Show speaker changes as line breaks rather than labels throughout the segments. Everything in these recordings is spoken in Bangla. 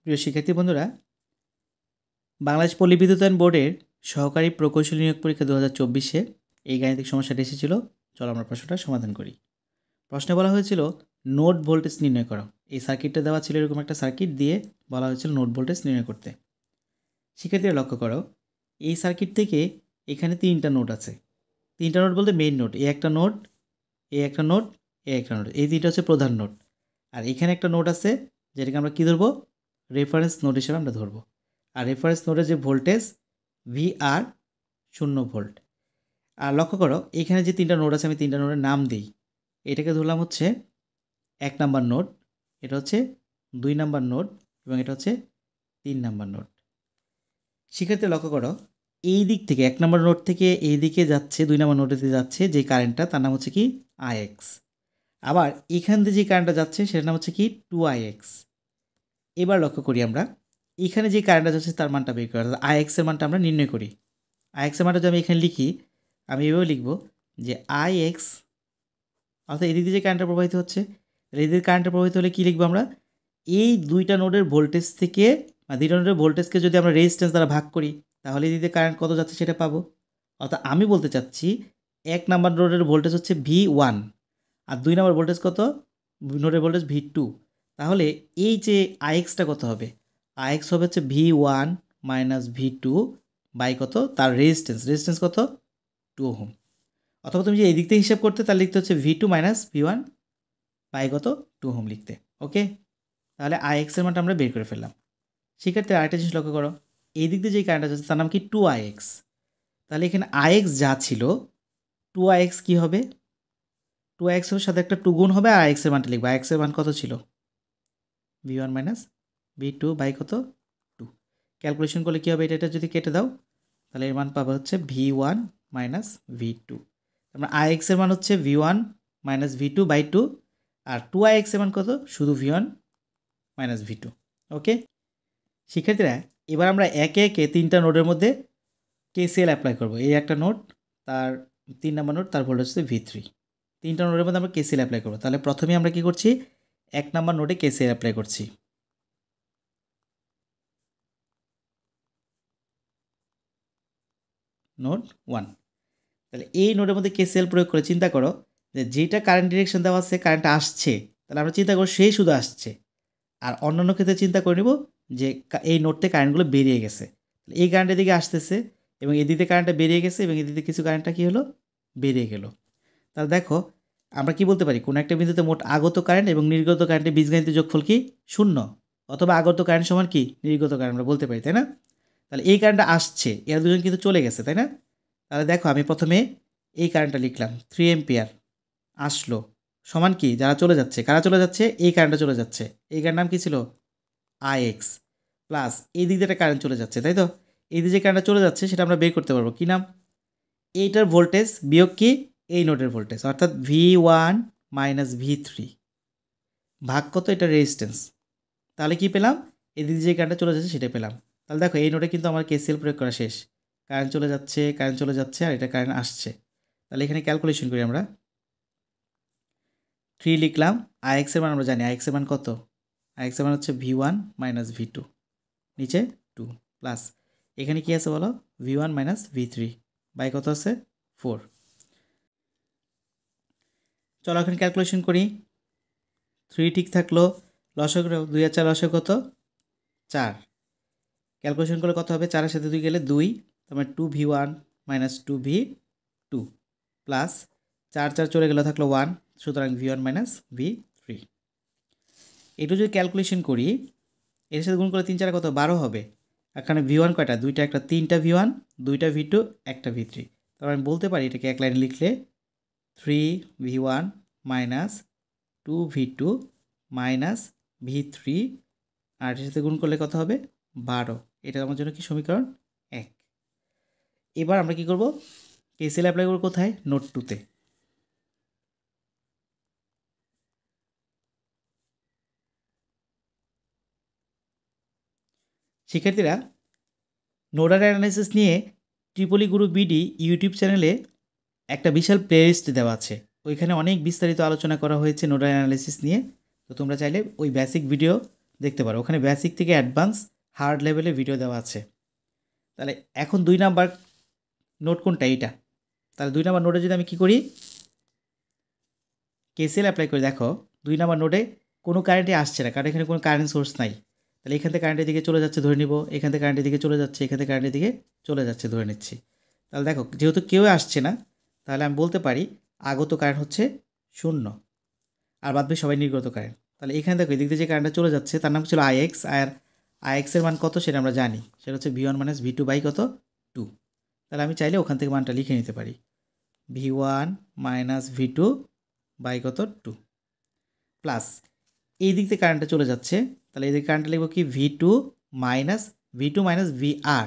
প্রিয় শিক্ষার্থী বন্ধুরা, বাংলাদেশ পল্লী বিদ্যুতায়ন বোর্ডের সহকারী প্রকৌশলী নিয়োগ পরীক্ষা 2024-এ এই গাণিতিক সমস্যাটা এসেছিল। চলো আমরা প্রশ্নটা সমাধান করি। প্রশ্নে বলা হয়েছিল নোড ভোল্টেজ নির্ণয় করো। এই সার্কিটটা দেওয়া ছিল, এরকম একটা সার্কিট দিয়ে বলা হয়েছিল নোড ভোল্টেজ নির্ণয় করতে। শিক্ষার্থীরা লক্ষ্য করো, এই সার্কিট থেকে এখানে তিনটা নোড আছে। তিনটা নোড বলতে মেইন নোড, এ একটা নোড, এ একটা নোড, এ একটা নোড, এই তিনটা হচ্ছে প্রধান নোড। আর এখানে একটা নোড আছে যেটাকে আমরা কী ধরবো, রেফারেন্স নোড হিসেবে আমরা ধরবো। আর রেফারেন্স নোডের যে ভোল্টেজ VR 0 ভোল্ট। আর লক্ষ্য করো, এখানে যে তিনটা নোড আছে আমি তিনটা নোডের নাম দিই। এটাকে ধরলাম হচ্ছে 1 নাম্বার নোড, এটা হচ্ছে 2 নাম্বার নোড এবং এটা হচ্ছে 3 নাম্বার নোড। শিক্ষার্থী লক্ষ্য করো, এই দিক থেকে 1 নাম্বার নোড থেকে এই দিকে যাচ্ছে 2 নাম্বার নোডেতে যাচ্ছে যে কারেন্টটা, তার নাম হচ্ছে কি IX। আবার এখান থেকে যে কারেন্টটা যাচ্ছে সেটার নাম হচ্ছে কি 2IX। এবার লক্ষ্য করি, আমরা এখানে যে কারেন্টটা যাচ্ছে তার মানটা বের করি, অর্থাৎ IX এর মানটা আমরা নির্ণয় করি। IX এর মানটা যদি আমি এখানে লিখি, আমি এভাবে লিখব যে IX, অর্থাৎ এদিকে যে কারেন্টটা প্রবাহিত হচ্ছে, তাহলে এদিকে কারেন্টটা প্রবাহিত হলে কী লিখবো আমরা, এই দুইটা নোডের ভোল্টেজ থেকে বা দুইটা নোডের ভোল্টেজকে যদি আমরা রেজিস্ট্যান্স দ্বারা ভাগ করি, তাহলে এদিকে কারেন্ট কত যাচ্ছে সেটা পাবো। অর্থাৎ আমি বলতে চাচ্ছি 1 নাম্বার নোডের ভোল্টেজ হচ্ছে V1 আর 2 নাম্বার ভোল্টেজ কত, নোডের ভোল্টেজ V2। তাহলে এই যে IX-টা কত হবে, IX হবে হচ্ছে V1 মাইনাস V2 বাই কত, তার রেজিস্ট্যান্স কত 2 ওহম। অথবা তুমি যে এই দিক থেকে হিসাব করতে, তাহলে লিখতে হচ্ছে V2 মাইনাস V1 বাই কত 2 ওহম লিখতে। ওকে, তাহলে IX এর মানটা আমরা বের করে ফেললাম। শিক্ষার্থী আরেকটা জিনিস লক্ষ্য করো, এই দিক দিয়ে যে কারেন্টটা যাচ্ছে তার নাম কি 2IX। তাহলে এখানে IX যা ছিল 2IX কি হবে, 2IX এর সাথে একটা 2 গুণ হবে আর IX এর মানটা লিখবো। IX এর মান কত ছিল, V1 মাইনাস V2 বাই কত 2। ক্যালকুলেশন করলে কী হবে, এটা যদি কেটে দাও তাহলে এর মান পাবে হচ্ছে V1 মাইনাস V2। আমরা IX এর মান হচ্ছে V1 minus V2 by 2 R 2IX এর মান কত, শুধু V1 মাইনাস V2। ওকে শিক্ষার্থীরা, এবার আমরা একে একে তিনটা নোডের মধ্যে KCL অ্যাপ্লাই করব। এই একটা নোড, তার 3 নাম্বার নোড, তার ভোল্টেজ হচ্ছে V3। তিনটা নোডের মধ্যে আমরা KCL অ্যাপ্লাই করব। তাহলে প্রথমে আমরা কি করছি, 1 নাম্বার নোডে KCL অ্যাপ্লাই করছি। নোড 1। তাহলে এই নোডের মধ্যে KCL প্রয়োগ করে চিন্তা করো যে যেটা কারেন্ট ডিরেকশন দেওয়া আছে, কারেন্টটা আসছে, তাহলে আমরা চিন্তা করব সেই শুধু আসছে। আর অন্যান্য ক্ষেত্রে চিন্তা করে নেব যে এই নোড থেকে কারেন্টগুলো বেরিয়ে গেছে, এই কারেন্টের দিকে আসতেছে এবং এদিকে কারেন্টটা বেরিয়ে গেছে এবং এদিকে কিছু কারেন্টটা কী হলো, বেরিয়ে গেল। তাহলে দেখো আমরা কি বলতে পারি, কোনো একটা বিন্দুতে মোট আগত কারেন্ট এবং নির্গত কারেন্টের বীজগণিতের যোগফল কি 0, অথবা আগত কারেন্ট সমান কি নির্গত কারেন্ট আমরা বলতে পারি, তাই না? তাহলে এই কারেন্টটা আসছে, এরা দুজন কিন্তু চলে গেছে, তাই না? তাহলে দেখো আমি প্রথমে এই কারেন্টটা লিখলাম 3 অ্যাম্পিয়ার আসলো, সমান কি যারা চলে যাচ্ছে, কারা চলে যাচ্ছে, এই কারেন্টটা চলে যাচ্ছে, এই কারেন্ট নাম কী ছিল IX, প্লাস এই দিক দিয়ে একটা কারেন্ট চলে যাচ্ছে, তাই তো? এই দিকে যে কারেন্টটা চলে যাচ্ছে সেটা আমরা বের করতে পারবো, কী নাম, এইটার ভোল্টেজ বিয়োগ কি এই নোডের ভোল্টেজ, অর্থাৎ V1 মাইনাস V3 ভাগ কত, এটা রেজিস্ট্যান্স। তাহলে কি পেলাম, এদিকে যে কারেন্টটা চলে যাচ্ছে সেটা পেলাম। তাহলে দেখো এই নোডে কিন্তু আমার KCL প্রয়োগ করা শেষ, কারেন্ট চলে যাচ্ছে আর এটা কারেন্ট আসছে। তাহলে এখানে ক্যালকুলেশন করি আমরা, 3 লিখলাম, IX এর মান আমরা জানি, IX এর মান কত, IX এর মান হচ্ছে V1 মাইনাস V2 নিচে 2 প্লাস এখানে কি আছে বলো, V1 মাইনাস V3 বাই কত আছে 4। চলো এখন ক্যালকুলেশন করি, 3 ঠিক থাকলো, লসক 2 আর 4 লসক কত 4। ক্যালকুলেশন করলে কত হবে, 4-এর সাথে 2 গেলে 2, তারপরে 2V1 মাইনাস 2V2 প্লাস 4 চলে গেলে থাকলো 1, সুতরাং V1 মাইনাস V3। একটু যদি ক্যালকুলেশন করি, এর সাথে গুণ করলে 3-4 কত 12 হবে। এখানে V1 কয়টা, দুইটা, একটা 3টা V1, 2টা V2, একটা V3। তারপর আমি বলতে পারি এটাকে এক লাইনে লিখলে 3V1 minus 2V2 minus V3 আর এর সাথে গুণ করলে কত হবে 12। এটা আমার জন্য কি সমীকরণ 1। এবার আমরা কি করব, KCL অ্যাপ্লাই করব কোথায়, নোড 2-তে। শিক্ষার্থীরা, নোডাল অ্যানালাইসিস নিয়ে ট্রিপলি গুরু BD ইউটিউব চ্যানেলে একটা বিশাল প্লেলিস্ট দেওয়া আছে, ওইখানে অনেক বিস্তারিত আলোচনা করা হয়েছে নোডাল অ্যানালাইসিস নিয়ে। তো তোমরা চাইলে ওই বেসিক ভিডিও দেখতে পারো, ওখানে বেসিক থেকে অ্যাডভান্স হার্ড লেভেলে ভিডিও দেওয়া আছে। তাহলে এখন 2 নাম্বার নোট কোনটা? এইটা। তাহলে 2 নাম্বার নোটে যদি আমি কী করি, কেসিএল অ্যাপ্লাই করি, দেখো 2 নাম্বার নোটে কোনো কারেন্টই আসছে না, কারণ এখানে কোনো কারেন্ট সোর্স নাই। তাহলে এখান থেকে কারেন্টের দিকে চলে যাচ্ছে ধরে নিব, এখান থেকে কারেন্টের দিকে চলে যাচ্ছে, এখান থেকে কারেন্টের দিকে চলে যাচ্ছে ধরে নিচ্ছি। তাহলে দেখো যেহেতু কেউ আসছে না, তাহলে আমি বলতে পারি আগত কারেন্ট হচ্ছে 0, আর বাদ বাকি সবাই নির্গত কারেন্ট। তাহলে এখানে দেখো এদিক দিয়ে যে কারেন্টটা চলে যাচ্ছে তার নাম ছিল আইএক্স, আর আইএক্সের মান কত সেটা আমরা জানি, সেটা হচ্ছে V1 - V2 বাই কত 2। তাহলে আমি চাইলে ওখান থেকে মানটা লিখে নিতে পারি, V1 - V2 বাই কত 2 প্লাস এই দিক থেকে কারেন্টটা চলে যাচ্ছে, তাহলে এই দিকে কারেন্টটা লিখব কি V2 - VR।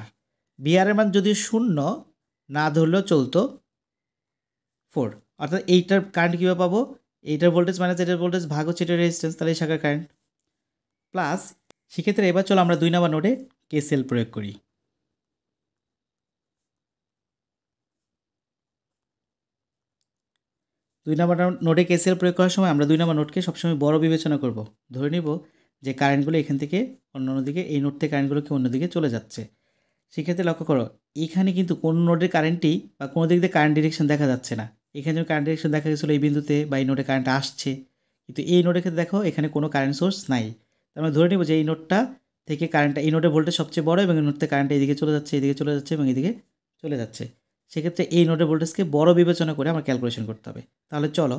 ভিআরের মান যদি 0 না ধরলেও চলতো 4, অর্থাৎ এইটার কারেন্ট কীভাবে পাবো, এইটার ভোল্টেজ মাইনাস এটার ভোল্টেজ ভাগ হচ্ছে এটার রেজিস্ট্যান্স, তাহলে এই শাখার কারেন্ট প্লাস। সেক্ষেত্রে এবার চলো আমরা 2 নাম্বার নোডে কেসিএল প্রয়োগ করি। 2 নাম্বার নোডে কেসিএল প্রয়োগ করার সময় আমরা 2 নাম্বার নোডকে সবসময় বড় বিবেচনা করব। ধরে নিব যে কারেন্টগুলো এখান থেকে অন্য দিকে, এই নোড থেকে কারেন্টগুলো কি অন্যদিকে চলে যাচ্ছে। সেক্ষেত্রে লক্ষ্য করো এখানে কিন্তু কোন নোডের কারেন্টই বা কোনো দিক দিয়ে কারেন্ট ডিরেকশন দেখা যাচ্ছে না। এখানে যেমন কারেন্ট ডিরেকশন দেখা গেছিলো এই বিন্দুতে বা এই নোডে কারেন্ট আসছে, কিন্তু এই নোডের ক্ষেত্রে দেখো এখানে কোনো কারেন্ট সোর্স নাই। তার মানে ধরে নিব যে এই নোডটা থেকে কারেন্টটা, এই নোডের ভোল্টেজ সবচেয়ে বড় এবং এই নোড থেকে কারেন্টটা এদিকে চলে যাচ্ছে, এদিকে চলে যাচ্ছে এবং এদিকে চলে যাচ্ছে। সেক্ষেত্রে এই নোডের ভোল্টেজকে বড় বিবেচনা করে আমার ক্যালকুলেশন করতে হবে। তাহলে চলো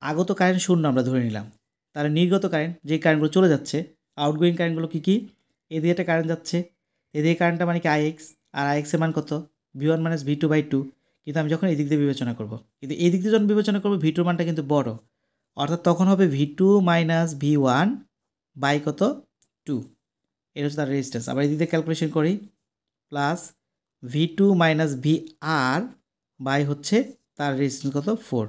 আগত কারেন্ট 0 আমরা ধরে নিলাম, তাহলে নির্গত কারেন্ট যে কারেন্টগুলো চলে যাচ্ছে, আউটগোয়িং কারেন্টগুলো কী কী, এদিকে একটা কারেন্ট যাচ্ছে, এদিকে কারেন্টটা মানে কি আইএক্স, আর আইএক্সের মান কত V1 - V2 বাই 2। কিন্তু আমি যখন এই দিক দিয়ে বিবেচনা করব, কিন্তু এই দিক দিয়ে যখন বিবেচনা করবো V2 মানটা কিন্তু বড়, অর্থাৎ তখন হবে V2 - V1 বাই কত 2, এটা হচ্ছে তার রেজিস্ট্যান্স। আবার এই দিক দিয়ে ক্যালকুলেশন করি, প্লাস V2 - VR বাই হচ্ছে তার রেজিস্ট্যান্স কত 4।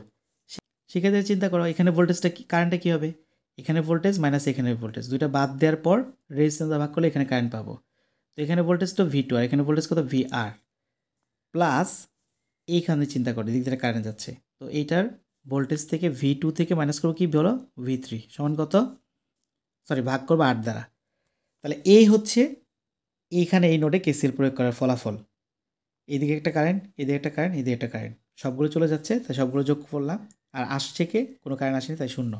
সেক্ষেত্রে চিন্তা করো এখানে ভোল্টেজটা কি, কারেন্টটা কী হবে, এখানে ভোল্টেজ মাইনাস এখানে ভোল্টেজ, দুইটা বাদ দেওয়ার পর রেজিস্ট্যান্স ভাগ করলে এখানে কারেন্ট পাবো। তো এখানে ভোল্টেজ তো V2 আর এখানে ভোল্টেজ কত VR, প্লাস এইখানে চিন্তা করো এদিক দিয়ে কারেন্ট যাচ্ছে, তো এইটার ভোল্টেজ থেকে V2 থেকে মাইনাস করবো কি হলো V3 সমান কত, ভাগ করবো 8 দ্বারা। তাহলে এই হচ্ছে এইখানে এই নোডে কেসিএল প্রয়োগ করার ফলাফল। এদিকে একটা কারেন্ট, এদিকে একটা কারেন্ট, এদিকে একটা কারেন্ট, সবগুলো চলে যাচ্ছে, তাই সবগুলো যোগ করলাম, আর আসছে কে কোনো কারেন্ট আসেনি তাই 0।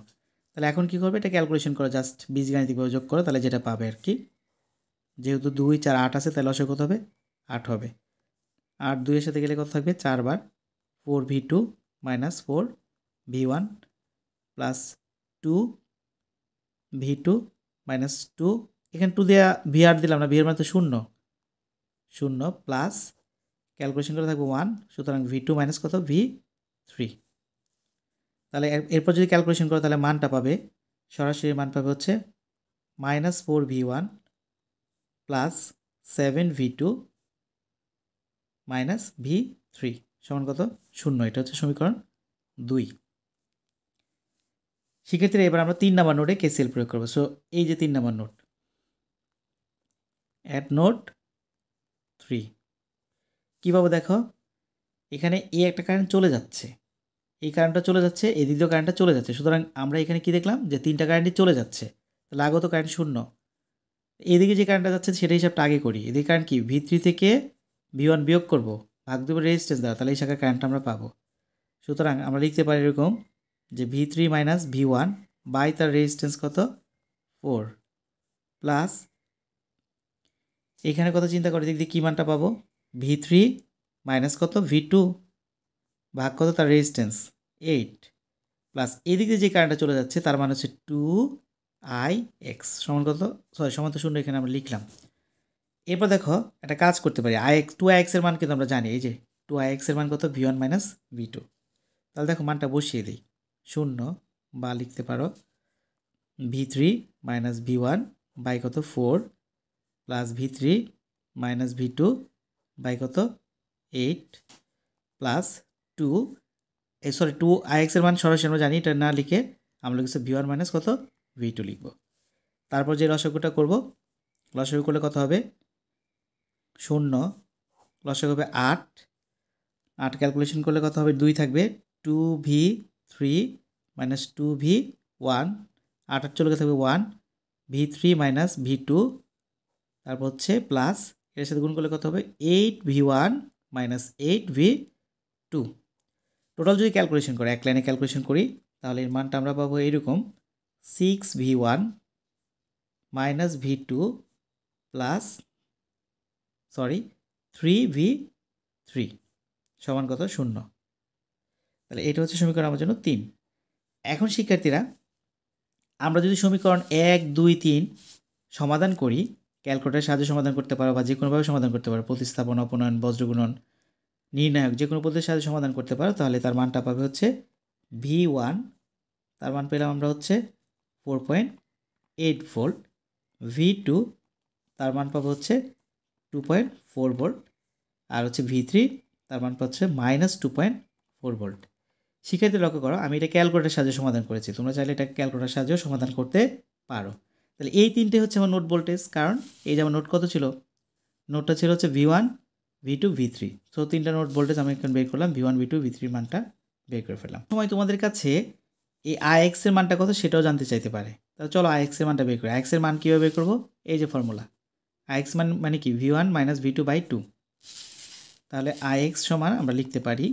তাহলে এখন কী করবে, এটা ক্যালকুলেশন করো, জাস্ট বীজগাণিতিকভাবে যোগ করো, তাহলে যেটা পাবে আর কি, যেহেতু 2, 4, 8 আছে তাহলে লসাগু কত হবে 8 হবে। 8 2 এর সাথে গেলে কত থাকবে 4 বার, 4V2 - 4V1 প্লাস 2V2 - 2, এখানে 2 দেওয়া VR দিলাম না, VR মানে তো 0 0 প্লাস ক্যালকুলেশন করে থাকবে 1, সুতরাং V2 মাইনাস কত V3। তাহলে এরপর যদি ক্যালকুলেশন করো তাহলে মানটা পাবে, সরাসরি মান পাবে হচ্ছে -4V1 প্লাস 7V2 -V3 সমান কত 0। এটা হচ্ছে সমীকরণ 2। সেক্ষেত্রে এবার আমরা 3 নাম্বার নোডে কেসিএল প্রয়োগ করবো। সো এই যে 3 নাম্বার নোড, অ্যাট নোড 3 কীভাবে দেখো, এখানে এই একটা কারেন্ট চলে যাচ্ছে, এই কারেন্টটা চলে যাচ্ছে, এই দ্বিতীয় কারেন্টটা চলে যাচ্ছে, সুতরাং আমরা এখানে কি দেখলাম যে 3টা কারেন্টই চলে যাচ্ছে, তাহলে আগত কারেন্ট 0। এদিকে যে কারেন্টটা যাচ্ছে সেটা হিসাবটা আগে করি, এদিকে কারেন্ট কি V3 থেকে V1 বিয়োগ করব, ভাগ দেবো রেজিস্ট্যান্স দ্বারা, তাহলে এই শাখার কারেন্টটা আমরা পাবো। সুতরাং আমরা লিখতে পারি এরকম যে V3 - V1 বাই তার রেজিস্ট্যান্স কত 4 প্লাস এখানে কত চিন্তা করে দিক দিয়ে কী মানটা পাবো V3 মাইনাস কত V2 ভাগ কত তার রেজিস্ট্যান্স 8 প্লাস এদিকে যে কারেন্টটা চলে যাচ্ছে তার মানে হচ্ছে 2IX সমান কত, সমান তো 0 এখানে আমরা লিখলাম। এরপর দেখো একটা কাজ করতে পারি, IX 2IX এর মান কিন্তু আমরা জানি, এই যে 2IX এর মান কত V1 - V2। তাহলে দেখো মানটা বসিয়ে দিই, 0 বা লিখতে পারো V3 - V1 বাই কত 4 প্লাস V3 - V2 বাই কত 8 প্লাস 2IX এর মান সরাসরি আমরা জানি, এটা না লিখে আমরা লিখছি V1 মাইনাস কত V2 লিখব। তারপর যে লসাগুটা করব, লসাগু করলে কত হবে 0, লসাগু হবে 8, 8 ক্যালকুলেশন করলে কত হবে 2 থাকবে 2V3 - 2V1, 8 চলে থাকবে 1 V3 মাইনাস V2, তারপর হচ্ছে প্লাস এর সাথে গুণ করলে কত হবে 8V1 মাইনাস 8V2। টোটাল যদি ক্যালকুলেশন করে এক লাইনে ক্যালকুলেশন করি তাহলে এর মানটা আমরা পাবো এইরকম 6V1 minus V2 plus 3V3 সমান কত 0। তাহলে এটা হচ্ছে সমীকরণ আমার জন্য 3। এখন শিক্ষার্থীরা আমরা যদি সমীকরণ 1, 2, 3 সমাধান করি, ক্যালকুলেটরের সাহায্যে সমাধান করতে পারো বা যে কোনোভাবে সমাধান করতে পারো, প্রতিস্থাপন, অপনয়ন, বজ্রগুণন, নির্ণায়ক যে কোনো পদ্ধতির সাহায্যে সমাধান করতে পারো, তাহলে তার মানটা পাবে হচ্ছে V1, তার মান পেলাম আমরা হচ্ছে 4.8 ভোল্ট, V2 তার মান পাবো হচ্ছে 2.4 ভোল্ট, আর হচ্ছে V3 তার মান পাচ্ছে -2.4 ভোল্ট। শিক্ষার্থী লক্ষ্য করো আমি এটা ক্যালকুলেটরের সাহায্যে সমাধান করেছি, তোমরা চাইলে এটা ক্যালকুলেটরের সাহায্যেও সমাধান করতে পারো। তাহলে এই তিনটে হচ্ছে আমার নোট ভোল্টেজ, কারণ এই যে আমার নোট কত ছিল, নোটটা ছিল হচ্ছে V1, V2, V3। সো তিনটা নোট ভোল্টেজ আমি এখন বের করলাম, V1, V2, V3 মানটা বের করে ফেললাম। সময় তোমাদের কাছে এই Ix এর মানটা কত সেটাও জানতে চাইতে পারে, তাহলে চলো Ix এর মানটা বের করি। Ix এর মান কীভাবে বের করবো, এই যে ফর্মুলা, Ix মানে কি V1 মাইনাস V2/2। তাহলে Ix সমান আমরা লিখতে পারি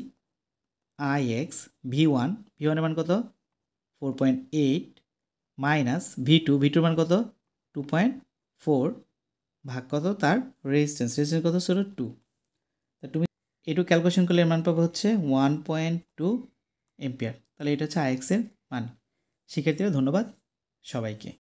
Ix V1 এর মান কত 4.8 মাইনাস V2 মান কত 2.4 ভাগ কত তার রেজিস্ট্যান্স কত ছিল 2। তা তুমি এটু ক্যালকুলেশন করলে এর মান পাবো হচ্ছে 1.2 এম্পিয়ার। তাহলে এটা হচ্ছে Ix এর মান। শিক্ষার্থীরা ধন্যবাদ সবাইকে।